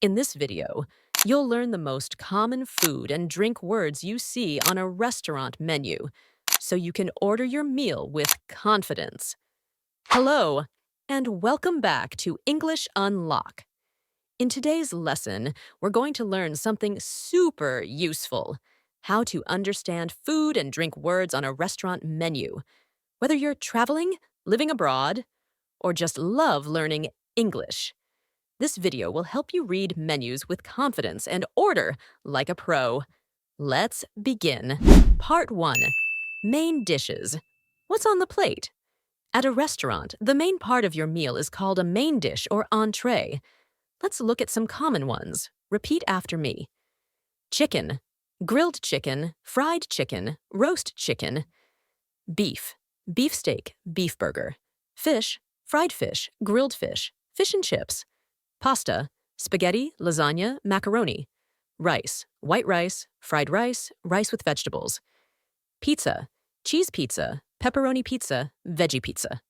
In this video, you'll learn the most common food and drink words you see on a restaurant menu, so you can order your meal with confidence. Hello, and welcome back to English Unlock. In today's lesson, we're going to learn something super useful: how to understand food and drink words on a restaurant menu. Whether you're traveling, living abroad, or just love learning English, this video will help you read menus with confidence and order like a pro. Let's begin. Part 1. Main dishes. What's on the plate? At a restaurant, the main part of your meal is called a main dish or entree. Let's look at some common ones. Repeat after me. Chicken, grilled chicken, fried chicken, roast chicken. Beef, beefsteak, beef burger. Fish, fried fish, grilled fish, fish and chips. Pasta, spaghetti, lasagna, macaroni. Rice, white rice, fried rice, rice with vegetables. Pizza, cheese pizza, pepperoni pizza, veggie pizza.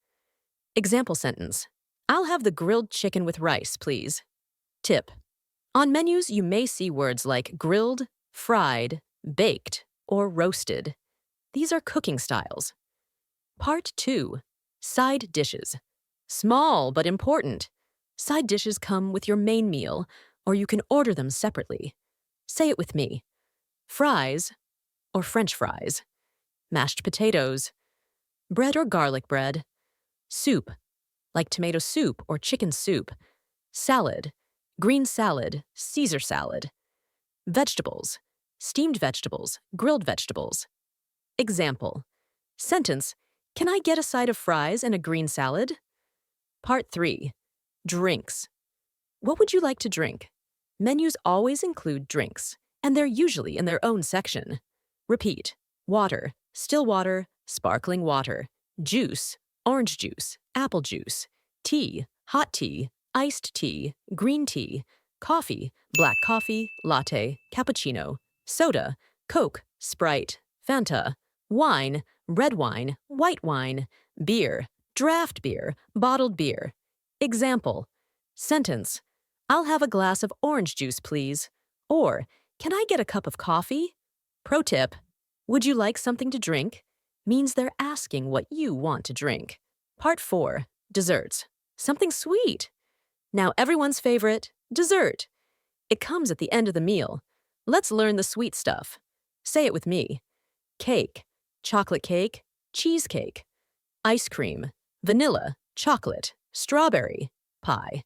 Example sentence: I'll have the grilled chicken with rice, please. Tip: on menus, you may see words like grilled, fried, baked, or roasted. These are cooking styles. Part 2. Side dishes. Small but important. Side dishes come with your main meal, or you can order them separately. Say it with me. Fries or French fries. Mashed potatoes. Bread or garlic bread. Soup, like tomato soup or chicken soup. Salad, green salad, Caesar salad. Vegetables, steamed vegetables, grilled vegetables. Example. Sentence: can I get a side of fries and a green salad? Part 3. Drinks. What would you like to drink? Menus always include drinks, and they're usually in their own section. Repeat. Water, still water, sparkling water. Juice, orange juice, apple juice. Tea, hot tea, iced tea, green tea. Coffee, black coffee, latte, cappuccino. Soda, Coke, Sprite, Fanta. Wine, red wine, white wine. Beer, draft beer, bottled beer. Example. Sentence: I'll have a glass of orange juice, please. Or, can I get a cup of coffee? Pro tip: would you like something to drink? Means they're asking what you want to drink. Part 4. Desserts. Something sweet. Now everyone's favorite, dessert. It comes at the end of the meal. Let's learn the sweet stuff. Say it with me. Cake, chocolate cake, cheesecake. Ice cream, vanilla, chocolate, strawberry. Pie,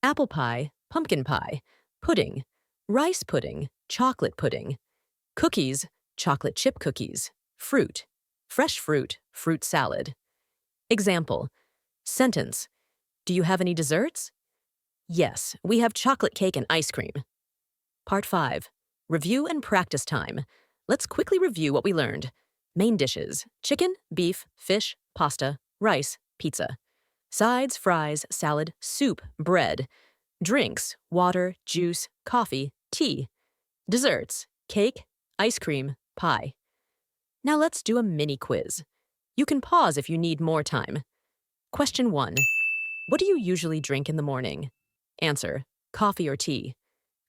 apple pie, pumpkin pie. Pudding, rice pudding, chocolate pudding. Cookies, chocolate chip cookies. Fruit, fresh fruit, fruit salad. Example. Sentence: do you have any desserts? Yes, we have chocolate cake and ice cream. Part 5. Review and practice time. Let's quickly review what we learned. Main dishes: chicken, beef, fish, pasta, rice, pizza. Sides: fries, salad, soup, bread. Drinks: water, juice, coffee, tea. Desserts: cake, ice cream, pie. Now let's do a mini quiz. You can pause if you need more time. Question 1. What do you usually drink in the morning? Answer: coffee or tea.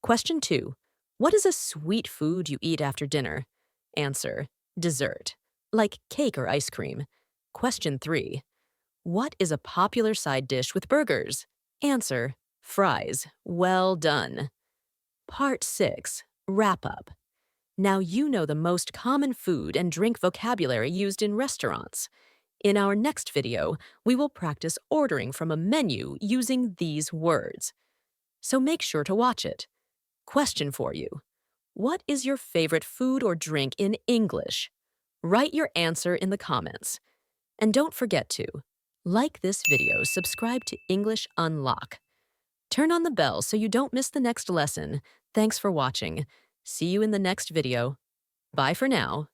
Question 2. What is a sweet food you eat after dinner? Answer: dessert, like cake or ice cream. Question 3. What is a popular side dish with burgers? Answer: fries. Well done. Part 6. Wrap up. Now you know the most common food and drink vocabulary used in restaurants. In our next video, we will practice ordering from a menu using these words. So make sure to watch it. Question for you. What is your favorite food or drink in English? Write your answer in the comments. And don't forget to like this video, subscribe to English Unlock. Turn on the bell so you don't miss the next lesson. Thanks for watching. See you in the next video. Bye for now.